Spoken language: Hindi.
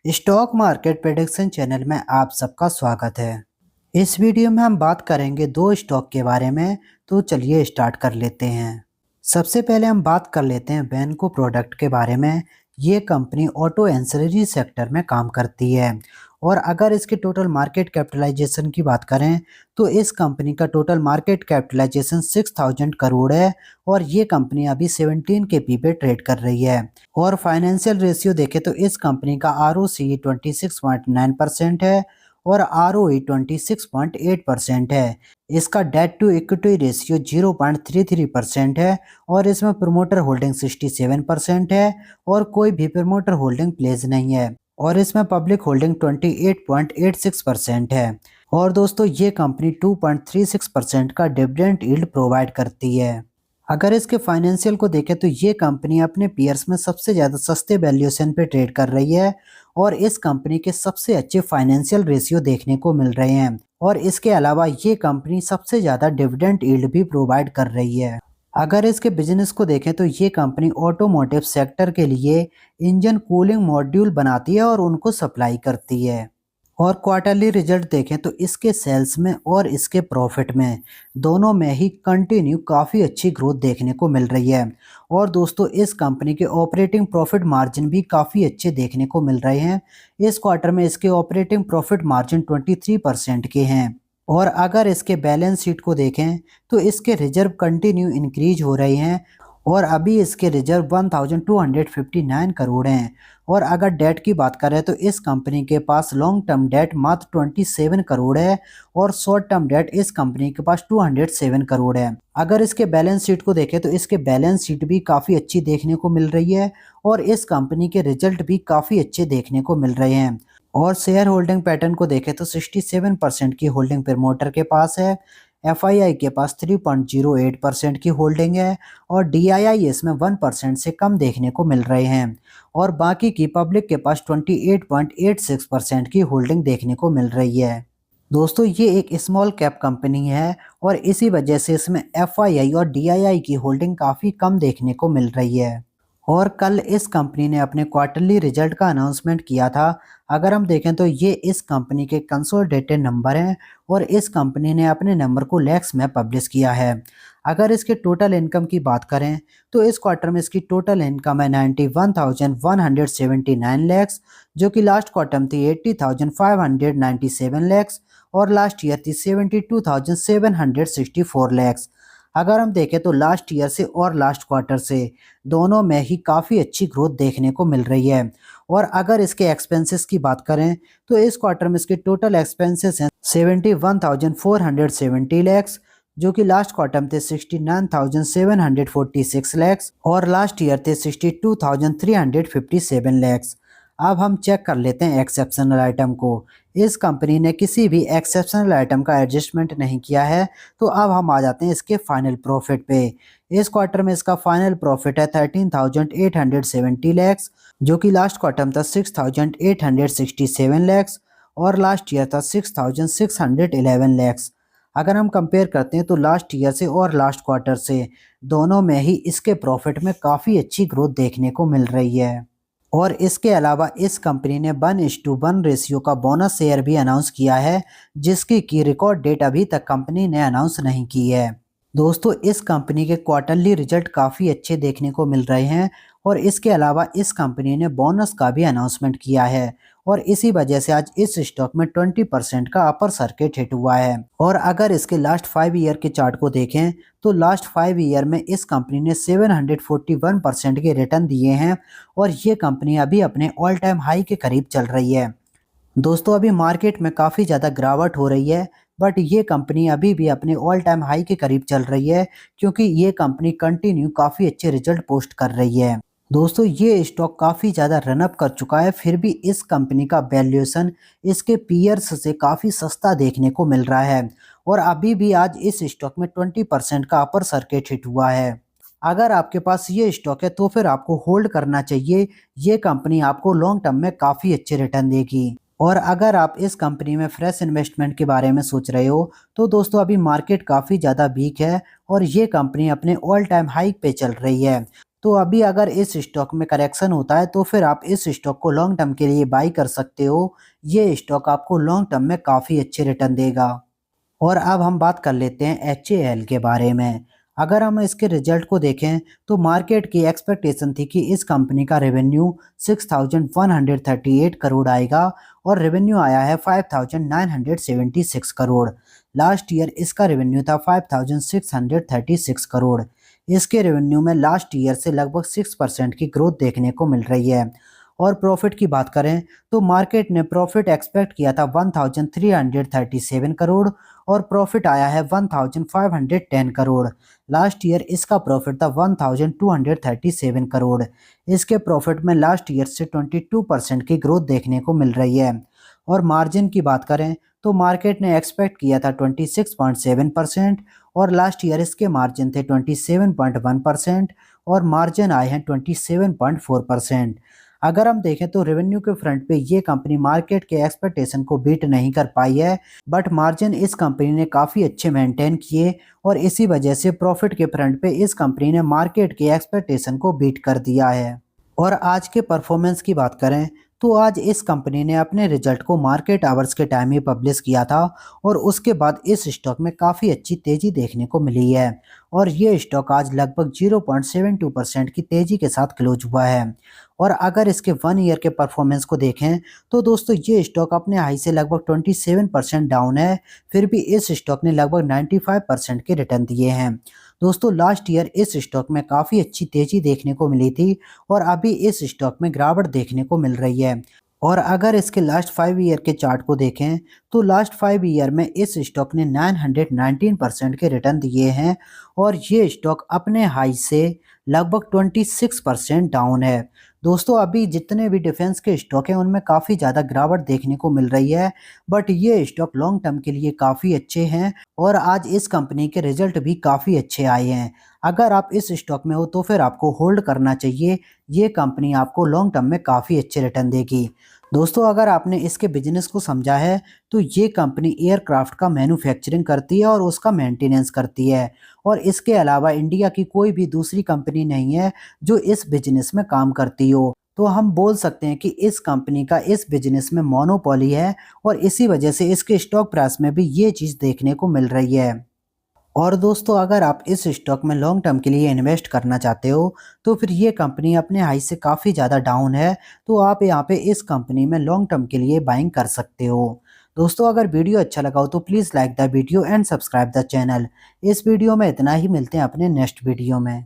स्टॉक मार्केट प्रेडिक्शन चैनल में आप सबका स्वागत है। इस वीडियो में हम बात करेंगे दो स्टॉक के बारे में। तो चलिए स्टार्ट कर लेते हैं। सबसे पहले हम बात कर लेते हैं वेन्को प्रोडक्ट के बारे में। ये कंपनी ऑटो एंसिलरी सेक्टर में काम करती है और अगर इसके टोटल मार्केट कैपिटलाइजेशन की बात करें तो इस कंपनी का टोटल मार्केट कैपिटलाइजेशन 6000 करोड़ है और ये कंपनी अभी 17 के पी पे ट्रेड कर रही है। और फाइनेंशियल रेशियो देखें तो इस कंपनी का ROCE 26.9% है और ROE 26.8% है। इसका डेट टू इक्विटी रेशियो 0.33% है और इसमें प्रमोटर होल्डिंग 67% है और कोई भी प्रमोटर होल्डिंग प्लेस नहीं है और इसमें पब्लिक होल्डिंग 28.86% है। और दोस्तों ये कंपनी 2.36% का डिविडेंड यील्ड प्रोवाइड करती है। अगर इसके फाइनेंशियल को देखें तो ये कंपनी अपने पीयर्स में सबसे ज़्यादा सस्ते वैल्यूएशन पे ट्रेड कर रही है और इस कंपनी के सबसे अच्छे फाइनेंशियल रेशियो देखने को मिल रहे हैं और इसके अलावा ये कंपनी सबसे ज़्यादा डिविडेंड यील्ड भी प्रोवाइड कर रही है। अगर इसके बिजनेस को देखें तो ये कंपनी ऑटोमोटिव सेक्टर के लिए इंजन कूलिंग मॉड्यूल बनाती है और उनको सप्लाई करती है। और क्वार्टरली रिजल्ट देखें तो इसके सेल्स में और इसके प्रॉफिट में दोनों में ही कंटिन्यू काफ़ी अच्छी ग्रोथ देखने को मिल रही है। और दोस्तों इस कंपनी के ऑपरेटिंग प्रॉफिट मार्जिन भी काफ़ी अच्छे देखने को मिल रहे हैं। इस क्वार्टर में इसके ऑपरेटिंग प्रॉफिट मार्जिन 23% के हैं। और अगर इसके बैलेंस शीट को देखें तो इसके रिजर्व कंटिन्यू इंक्रीज हो रहे हैं और अभी इसके रिजर्व 1259 करोड़ हैं। और अगर डेट की बात करें तो इस कंपनी के पास लॉन्ग टर्म डेट मात्र 27 करोड़ है और शॉर्ट टर्म डेट इस कंपनी के पास 207 करोड़ है। अगर इसके बैलेंस शीट को देखें तो इसके बैलेंस शीट भी काफ़ी अच्छी देखने को मिल रही है और इस कंपनी के रिजल्ट भी काफ़ी अच्छे देखने को मिल रहे हैं। और शेयर होल्डिंग पैटर्न को देखें तो 67% की होल्डिंग प्रमोटर के पास है, FII के पास 3.08% की होल्डिंग है और DII इसमें 1% से कम देखने को मिल रहे हैं और बाकी की पब्लिक के पास 28.86% की होल्डिंग देखने को मिल रही है। दोस्तों ये एक स्मॉल कैप कंपनी है और इसी वजह से इसमें FII और DII की होल्डिंग काफ़ी कम देखने को मिल रही है। और कल इस कंपनी ने अपने क्वार्टरली रिजल्ट का अनाउंसमेंट किया था। अगर हम देखें तो ये इस कंपनी के कंसोलिडेटेड नंबर हैं और इस कंपनी ने अपने नंबर को लैक्स में पब्लिश किया है। अगर इसके टोटल इनकम की बात करें तो इस क्वार्टर में इसकी टोटल इनकम है 91,179 लैक्स, जो कि लास्ट क्वार्टर में थी 80,597 लैक्स और लास्ट ईयर थी 72,764 लैक्स। अगर हम देखें तो लास्ट ईयर से और लास्ट क्वार्टर से दोनों में ही काफ़ी अच्छी ग्रोथ देखने को मिल रही है। और अगर इसके एक्सपेंसेस की बात करें तो इस क्वार्टर में इसके टोटल एक्सपेंसेस हैं 71,470 लैक्स, जो कि लास्ट क्वार्टर में थे 69,746 लैक्स और लास्ट ईयर थे 62,357 लैक्स। अब हम चेक कर लेते हैं एक्सेप्शनल आइटम को। इस कंपनी ने किसी भी एक्सेप्शनल आइटम का एडजस्टमेंट नहीं किया है। तो अब हम आ जाते हैं इसके फाइनल प्रॉफिट पे। इस क्वार्टर में इसका फाइनल प्रॉफिट है 13,870 लैक्स, जो कि लास्ट क्वार्टर में था 6,867 लैक्स और लास्ट ईयर था 6,611 लैक्स। अगर हम कंपेयर करते हैं तो लास्ट ईयर से और लास्ट क्वार्टर से दोनों में ही इसके प्रॉफिट में काफ़ी अच्छी ग्रोथ देखने को मिल रही है। और इसके अलावा इस कंपनी ने 1:1 रेशियो का बोनस शेयर भी अनाउंस किया है, जिसकी की रिकॉर्ड डेट अभी तक कंपनी ने अनाउंस नहीं की है। दोस्तों इस कंपनी के क्वार्टरली रिजल्ट काफ़ी अच्छे देखने को मिल रहे हैं और इसके अलावा इस कंपनी ने बोनस का भी अनाउंसमेंट किया है और इसी वजह से आज इस स्टॉक में 20% का अपर सर्किट हिट हुआ है। और अगर इसके लास्ट 5 ईयर के चार्ट को देखें तो लास्ट 5 ईयर में इस कंपनी ने 741% के रिटर्न दिए हैं और ये कंपनी अभी अपने ऑल टाइम हाई के करीब चल रही है। दोस्तों अभी मार्केट में काफ़ी ज़्यादा गिरावट हो रही है, बट ये कंपनी अभी भी अपने ऑल टाइम हाई के करीब चल रही है क्योंकि ये कंपनी कंटिन्यू काफ़ी अच्छे रिजल्ट पोस्ट कर रही है। दोस्तों ये स्टॉक काफ़ी ज़्यादा रनअप कर चुका है, फिर भी इस कंपनी का वैल्यूएशन इसके पीयर्स से काफ़ी सस्ता देखने को मिल रहा है और अभी भी आज इस स्टॉक में 20% का अपर सर्किट हिट हुआ है। अगर आपके पास ये स्टॉक है तो फिर आपको होल्ड करना चाहिए। ये कंपनी आपको लॉन्ग टर्म में काफ़ी अच्छे रिटर्न देगी। और अगर आप इस कंपनी में फ्रेश इन्वेस्टमेंट के बारे में सोच रहे हो तो दोस्तों अभी मार्केट काफ़ी ज़्यादा वीक है और ये कंपनी अपने ऑल टाइम हाई पे चल रही है। तो अभी अगर इस स्टॉक में करेक्शन होता है तो फिर आप इस स्टॉक को लॉन्ग टर्म के लिए बाई कर सकते हो। ये स्टॉक आपको लॉन्ग टर्म में काफ़ी अच्छे रिटर्न देगा। और अब हम बात कर लेते हैं HAL के बारे में। अगर हम इसके रिजल्ट को देखें तो मार्केट की एक्सपेक्टेशन थी कि इस कंपनी का रेवेन्यू 6,138 करोड़ आएगा और रेवेन्यू आया है 5,976 करोड़। लास्ट ईयर इसका रेवेन्यू था 5,636 करोड़। इसके रेवेन्यू में लास्ट ईयर से लगभग 6% की ग्रोथ देखने को मिल रही है। और प्रॉफिट की बात करें तो मार्केट ने प्रॉफिट एक्सपेक्ट किया था 1,337 करोड़ और प्रॉफिट आया है 1,510 करोड़। लास्ट ईयर इसका प्रॉफिट था 1,237 करोड़। इसके प्रॉफिट में लास्ट ईयर से 22% की ग्रोथ देखने को मिल रही है। और मार्जिन की बात करें तो मार्केट ने एक्सपेक्ट किया था 26.7% और लास्ट ईयर इसके मार्जिन थे 27.1% और मार्जिन आए हैं 27.4%। अगर हम देखें तो रेवेन्यू के फ्रंट पे ये कंपनी मार्केट के एक्सपेक्टेशन को बीट नहीं कर पाई है, बट मार्जिन इस कंपनी ने काफ़ी अच्छे मेंटेन किए और इसी वजह से प्रॉफिट के फ्रंट पे इस कंपनी ने मार्केट के एक्सपेक्टेशन को बीट कर दिया है। और आज के परफॉर्मेंस की बात करें तो आज इस कंपनी ने अपने रिजल्ट को मार्केट आवर्स के टाइम ही पब्लिश किया था और उसके बाद इस स्टॉक में काफ़ी अच्छी तेज़ी देखने को मिली है और ये स्टॉक आज लगभग 0.72% की तेज़ी के साथ क्लोज हुआ है। और अगर इसके 1 ईयर के परफॉर्मेंस को देखें तो दोस्तों ये स्टॉक अपने हाई से लगभग 27% डाउन है, फिर भी इस स्टॉक ने लगभग 95% के रिटर्न दिए हैं। दोस्तों लास्ट ईयर इस स्टॉक में काफ़ी अच्छी तेज़ी देखने को मिली थी और अभी इस स्टॉक में गिरावट देखने को मिल रही है। और अगर इसके लास्ट 5 ईयर के चार्ट को देखें तो लास्ट 5 ईयर में इस स्टॉक ने 919% के रिटर्न दिए हैं और ये स्टॉक अपने हाई से लगभग 26% डाउन है। दोस्तों अभी जितने भी डिफेंस के स्टॉक हैं उनमें काफ़ी ज़्यादा गिरावट देखने को मिल रही है, बट ये स्टॉक लॉन्ग टर्म के लिए काफ़ी अच्छे हैं और आज इस कंपनी के रिजल्ट भी काफ़ी अच्छे आए हैं। अगर आप इस स्टॉक में हो तो फिर आपको होल्ड करना चाहिए, ये कंपनी आपको लॉन्ग टर्म में काफ़ी अच्छे रिटर्न देगी। दोस्तों अगर आपने इसके बिजनेस को समझा है तो ये कंपनी एयरक्राफ्ट का मैन्युफैक्चरिंग करती है और उसका मेंटेनेंस करती है और इसके अलावा इंडिया की कोई भी दूसरी कंपनी नहीं है जो इस बिजनेस में काम करती हो। तो हम बोल सकते हैं कि इस कंपनी का इस बिजनेस में मोनोपोली है और इसी वजह से इसके स्टॉक प्राइस में भी ये चीज़ देखने को मिल रही है। और दोस्तों अगर आप इस स्टॉक में लॉन्ग टर्म के लिए इन्वेस्ट करना चाहते हो तो फिर ये कंपनी अपने हाई से काफ़ी ज़्यादा डाउन है, तो आप यहाँ पे इस कंपनी में लॉन्ग टर्म के लिए बाइंग कर सकते हो। दोस्तों अगर वीडियो अच्छा लगा हो तो please like the video and subscribe the channel. इस वीडियो में इतना ही, मिलते हैं अपने नेक्स्ट वीडियो में।